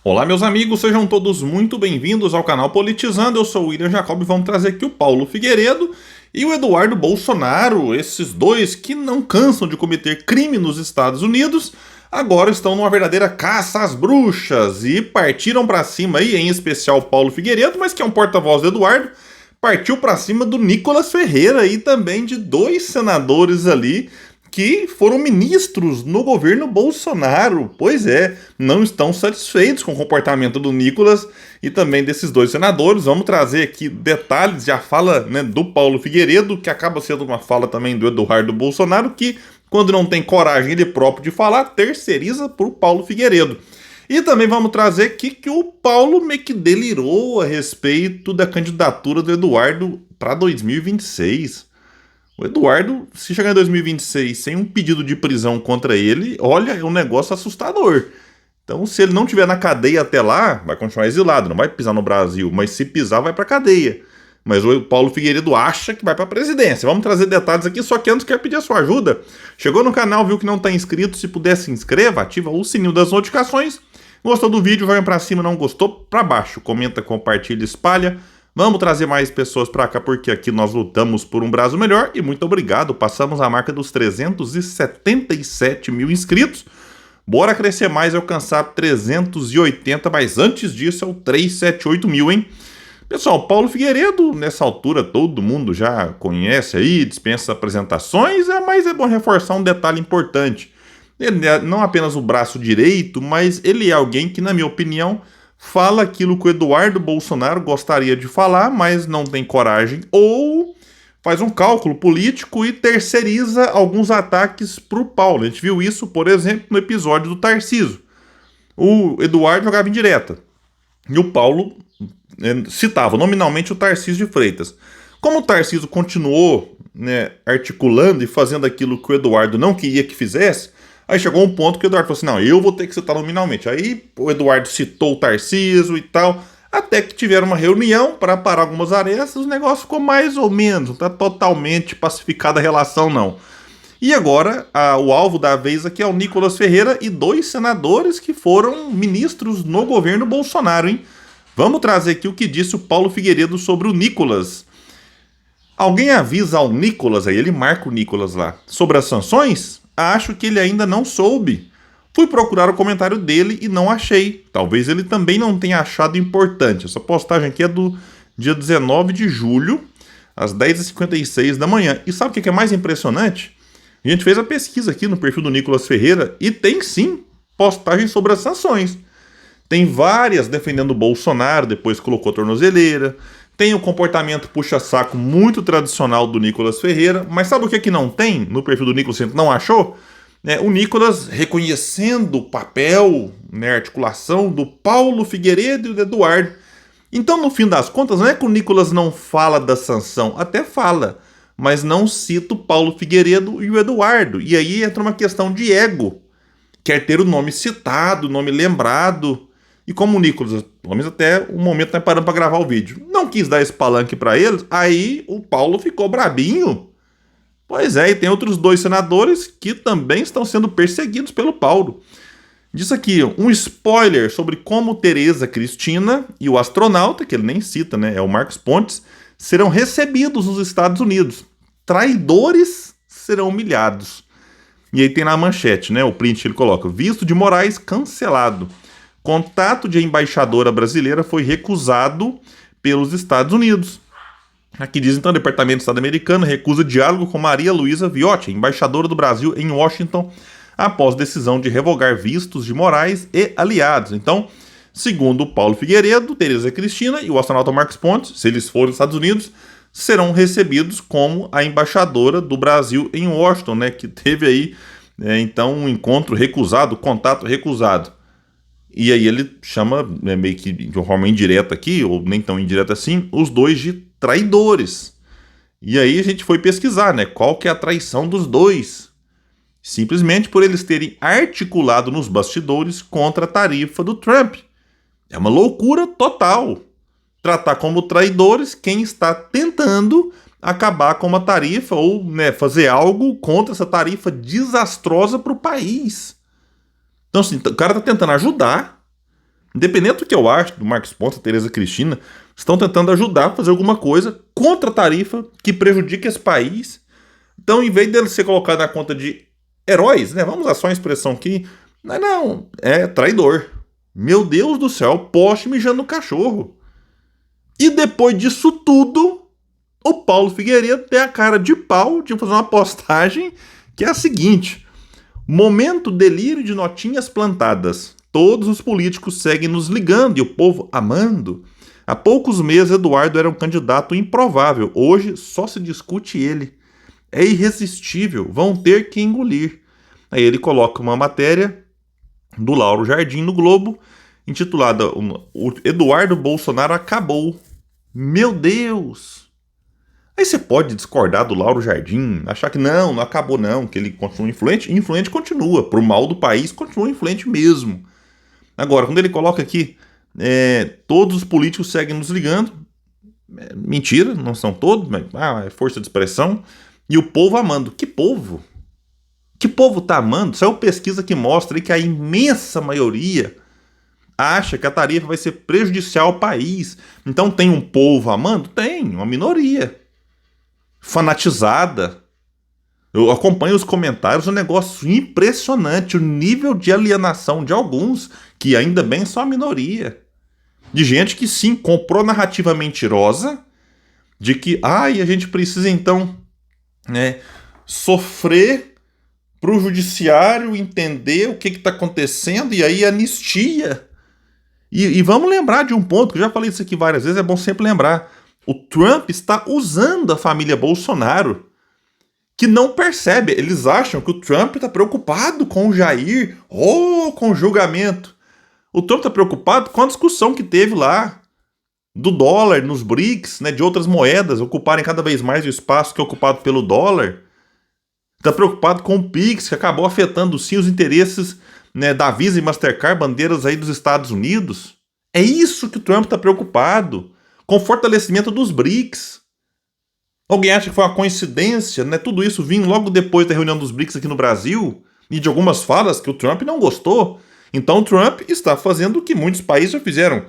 Olá, meus amigos, sejam todos muito bem-vindos ao canal Politizando. Eu sou o William Jacob e vamos trazer aqui o Paulo Figueiredo e o Eduardo Bolsonaro. Esses dois que não cansam de cometer crime nos Estados Unidos, agora estão numa verdadeira caça às bruxas e partiram para cima aí, em especial o Paulo Figueiredo, mas que é um porta-voz do Eduardo, partiu para cima do Nicolas Ferreira e também de dois senadores ali que foram ministros no governo Bolsonaro. Pois é, não estão satisfeitos com o comportamento do Nicolas e também desses dois senadores. Vamos trazer aqui detalhes da fala, do Paulo Figueiredo, que acaba sendo uma fala também do Eduardo Bolsonaro, que quando não tem coragem ele próprio de falar, terceiriza para o Paulo Figueiredo. E também vamos trazer aqui que o Paulo meio que delirou a respeito da candidatura do Eduardo para 2026. O Eduardo, se chegar em 2026 sem um pedido de prisão contra ele, olha, é um negócio assustador. Então, se ele não estiver na cadeia até lá, vai continuar exilado, não vai pisar no Brasil, mas se pisar, vai para cadeia. Mas o Paulo Figueiredo acha que vai para a presidência. Vamos trazer detalhes aqui, só que antes quero pedir a sua ajuda. Chegou no canal, viu que não está inscrito, se puder se inscreva, ativa o sininho das notificações. Gostou do vídeo, vai para cima, não gostou, para baixo. Comenta, compartilha, espalha. Vamos trazer mais pessoas para cá, porque aqui nós lutamos por um Brasil melhor. E muito obrigado, passamos a marca dos 377 mil inscritos. Bora crescer mais e alcançar 380, mas antes disso é o 378 mil, hein? Pessoal, Paulo Figueiredo, nessa altura todo mundo já conhece aí, dispensa apresentações, mas é bom reforçar um detalhe importante. Ele é não apenas o braço direito, mas ele é alguém que, na minha opinião, fala aquilo que o Eduardo Bolsonaro gostaria de falar, mas não tem coragem, ou faz um cálculo político e terceiriza alguns ataques para o Paulo. A gente viu isso, por exemplo, no episódio do Tarcísio. O Eduardo jogava indireta e o Paulo citava nominalmente o Tarcísio de Freitas. Como o Tarcísio continuou articulando e fazendo aquilo que o Eduardo não queria que fizesse, aí chegou um ponto que o Eduardo falou assim, não, eu vou ter que citar nominalmente. Aí o Eduardo citou o Tarcísio e tal, até que tiveram uma reunião para parar algumas arestas, o negócio ficou mais ou menos, não está totalmente pacificada a relação não. E agora, o alvo da vez aqui é o Nicolas Ferreira e dois senadores que foram ministros no governo Bolsonaro, hein? Vamos trazer aqui o que disse o Paulo Figueiredo sobre o Nicolas. Alguém avisa ao Nicolas, aí ele marca o Nicolas lá, sobre as sanções? Acho que ele ainda não soube. Fui procurar o comentário dele e não achei. Talvez ele também não tenha achado importante. Essa postagem aqui é do dia 19 de julho, às 10h56 da manhã. E sabe o que é mais impressionante? A gente fez a pesquisa aqui no perfil do Nicolas Ferreira e tem sim postagens sobre as sanções. Tem várias defendendo o Bolsonaro, depois colocou tornozeleira. Tem o comportamento puxa-saco muito tradicional do Nicolas Ferreira, mas sabe o que não tem no perfil do Nicolas Ferreira? Não achou? O Nicolas reconhecendo o papel, a articulação do Paulo Figueiredo e do Eduardo. Então, no fim das contas, não é que o Nicolas não fala da sanção, até fala, mas não cita o Paulo Figueiredo e o Eduardo. E aí entra uma questão de ego. Quer ter o nome citado, o nome lembrado. E como o Nicolas, pelo menos até o momento nós paramos para gravar o vídeo, não quis dar esse palanque para eles, aí o Paulo ficou brabinho. Pois é, e tem outros dois senadores que também estão sendo perseguidos pelo Paulo. Diz aqui, um spoiler sobre como Tereza Cristina e o astronauta, que ele nem cita, é o Marcos Pontes, serão recebidos nos Estados Unidos. Traidores serão humilhados. E aí tem na manchete, o print ele coloca, visto de Moraes cancelado. Contato de embaixadora brasileira foi recusado pelos Estados Unidos. Aqui diz então, o Departamento de Estado americano recusa diálogo com Maria Luísa Viotti, embaixadora do Brasil em Washington, após decisão de revogar vistos de Moraes e aliados. Então, segundo o Paulo Figueiredo, Tereza Cristina e o astronauta Marcos Pontes, se eles forem aos Estados Unidos, serão recebidos como a embaixadora do Brasil em Washington, que teve aí, então, um encontro recusado, contato recusado. E aí ele chama, meio que de uma forma indireta aqui, ou nem tão indireta assim, os dois de traidores. E aí a gente foi pesquisar, qual que é a traição dos dois. Simplesmente por eles terem articulado nos bastidores contra a tarifa do Trump. É uma loucura total. Tratar como traidores quem está tentando acabar com uma tarifa ou fazer algo contra essa tarifa desastrosa para o país. Então, assim, o cara tá tentando ajudar, Independente do que eu acho do Marcos Pontes e Tereza Cristina, estão tentando ajudar a fazer alguma coisa contra a tarifa que prejudica esse país. Então, em vez dele ser colocado na conta de heróis, né? Vamos usar só a expressão aqui. Não, é traidor. Meu Deus do céu, poste mijando no cachorro. E depois disso tudo, o Paulo Figueiredo tem a cara de pau de fazer uma postagem que é a seguinte: momento delírio de notinhas plantadas. Todos os políticos seguem nos ligando e o povo amando. Há poucos meses, Eduardo era um candidato improvável. Hoje só se discute ele. É irresistível, vão ter que engolir. Aí ele coloca uma matéria do Lauro Jardim no Globo, intitulada "O Eduardo Bolsonaro acabou". Meu Deus! Aí você pode discordar do Lauro Jardim, achar que não acabou não, que ele continua influente. Influente continua, pro mal do país continua influente mesmo. Agora, quando ele coloca aqui, todos os políticos seguem nos ligando, mentira, não são todos, mas é força de expressão, e o povo amando. Que povo? Que povo tá amando? Saiu pesquisa que mostra aí que a imensa maioria acha que a tarifa vai ser prejudicial ao país. Então tem um povo amando? Tem, uma minoria. Fanatizada. Eu acompanho os comentários, um negócio impressionante, o nível de alienação de alguns, que ainda bem são a minoria. De gente que sim, comprou narrativa mentirosa, de que, a gente precisa então, sofrer para o judiciário entender o que está acontecendo, e aí anistia. E vamos lembrar de um ponto, que eu já falei isso aqui várias vezes, é bom sempre lembrar. O Trump está usando a família Bolsonaro, que não percebe. Eles acham que o Trump está preocupado com o Jair, ou com o julgamento. O Trump está preocupado com a discussão que teve lá do dólar nos BRICS, de outras moedas ocuparem cada vez mais o espaço que é ocupado pelo dólar. Está preocupado com o PIX, que acabou afetando sim os interesses da Visa e Mastercard, bandeiras aí dos Estados Unidos. É isso que o Trump está preocupado, com o fortalecimento dos BRICS. Alguém acha que foi uma coincidência, tudo isso vindo logo depois da reunião dos BRICS aqui no Brasil, e de algumas falas que o Trump não gostou? Então o Trump está fazendo o que muitos países já fizeram,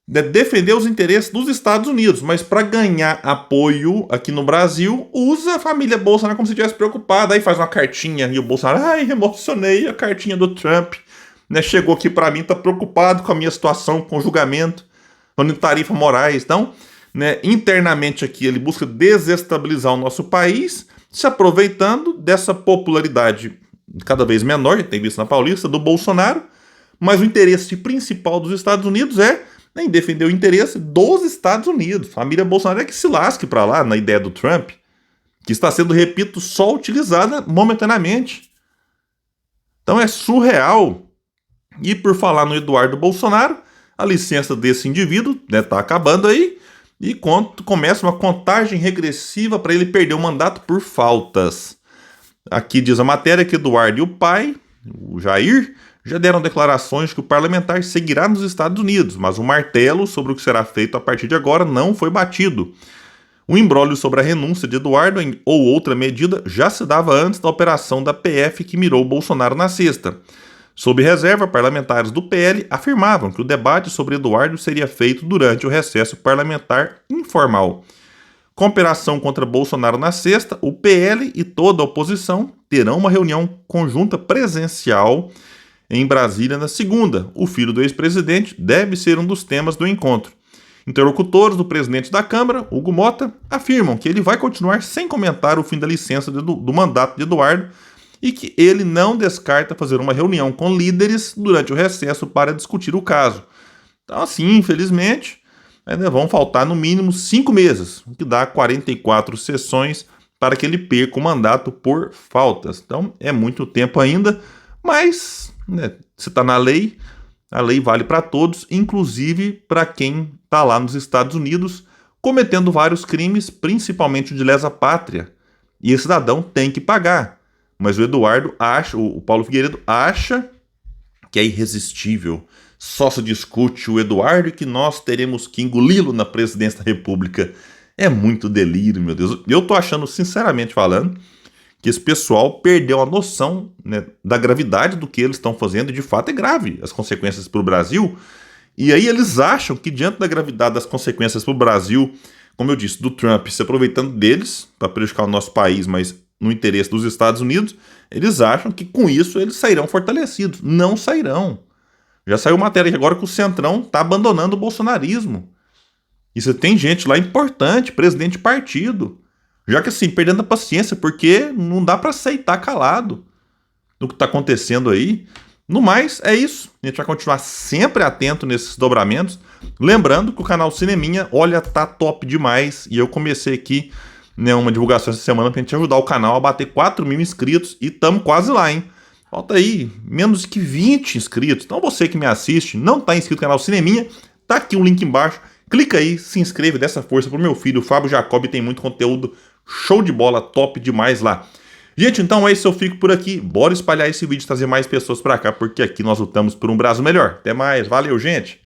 defender os interesses dos Estados Unidos, mas para ganhar apoio aqui no Brasil, usa a família Bolsonaro como se estivesse preocupada, aí faz uma cartinha e o Bolsonaro, emocionei, a cartinha do Trump, chegou aqui para mim, tá preocupado com a minha situação, com o julgamento, com tarifa Moraes. Então, internamente aqui ele busca desestabilizar o nosso país, se aproveitando dessa popularidade cada vez menor, a gente tem visto na Paulista, do Bolsonaro, mas o interesse principal dos Estados Unidos é em defender o interesse dos Estados Unidos. A família Bolsonaro é que se lasque para lá na ideia do Trump, que está sendo, repito, só utilizada momentaneamente. Então é surreal. E por falar no Eduardo Bolsonaro, a licença desse indivíduo está acabando aí, e começa uma contagem regressiva para ele perder o mandato por faltas. Aqui diz a matéria que Eduardo e o pai, o Jair, já deram declarações que o parlamentar seguirá nos Estados Unidos, mas o martelo sobre o que será feito a partir de agora não foi batido. O imbróglio sobre a renúncia de Eduardo ou outra medida já se dava antes da operação da PF que mirou Bolsonaro na sexta. Sob reserva, parlamentares do PL afirmavam que o debate sobre Eduardo seria feito durante o recesso parlamentar informal. Com a operação contra Bolsonaro na sexta, o PL e toda a oposição terão uma reunião conjunta presencial em Brasília na segunda. O filho do ex-presidente deve ser um dos temas do encontro. Interlocutores do presidente da Câmara, Hugo Mota, afirmam que ele vai continuar sem comentar o fim da licença do mandato de Eduardo e que ele não descarta fazer uma reunião com líderes durante o recesso para discutir o caso. Então, assim, infelizmente, vão faltar no mínimo 5 meses, o que dá 44 sessões para que ele perca o mandato por faltas. Então, é muito tempo ainda, mas se está na lei, a lei vale para todos, inclusive para quem está lá nos Estados Unidos cometendo vários crimes, principalmente de lesa pátria. E esse cidadão tem que pagar. Mas o Paulo Figueiredo acha que é irresistível. Só se discute o Eduardo e que nós teremos que engoli-lo na presidência da República. É muito delírio, meu Deus. Eu tô achando, sinceramente falando, que esse pessoal perdeu a noção da gravidade do que eles estão fazendo, e de fato é grave as consequências para o Brasil, E aí eles acham que, diante da gravidade das consequências para o Brasil, como eu disse, do Trump se aproveitando deles para prejudicar o nosso país, mas no interesse dos Estados Unidos, eles acham que com isso eles sairão fortalecidos. Não sairão. Já saiu matéria agora que o Centrão está abandonando o bolsonarismo. E você tem gente lá importante, presidente de partido. Já que assim, perdendo a paciência, porque não dá para aceitar calado no que está acontecendo aí. No mais, é isso. A gente vai continuar sempre atento nesses dobramentos. Lembrando que o canal Cineminha, olha, tá top demais. E eu comecei aqui, né, uma divulgação essa semana pra gente ajudar o canal a bater 4.000 inscritos. E tamo quase lá, hein? Falta aí menos que 20 inscritos. Então você que me assiste, não tá inscrito no canal Cineminha, tá aqui o link embaixo. Clica aí, se inscreve, dá essa força pro meu filho, o Fábio Jacob, tem muito conteúdo show de bola, top demais lá. Gente, então é isso, eu fico por aqui. Bora espalhar esse vídeo e trazer mais pessoas pra cá, porque aqui nós lutamos por um Brasil melhor. Até mais, valeu, gente!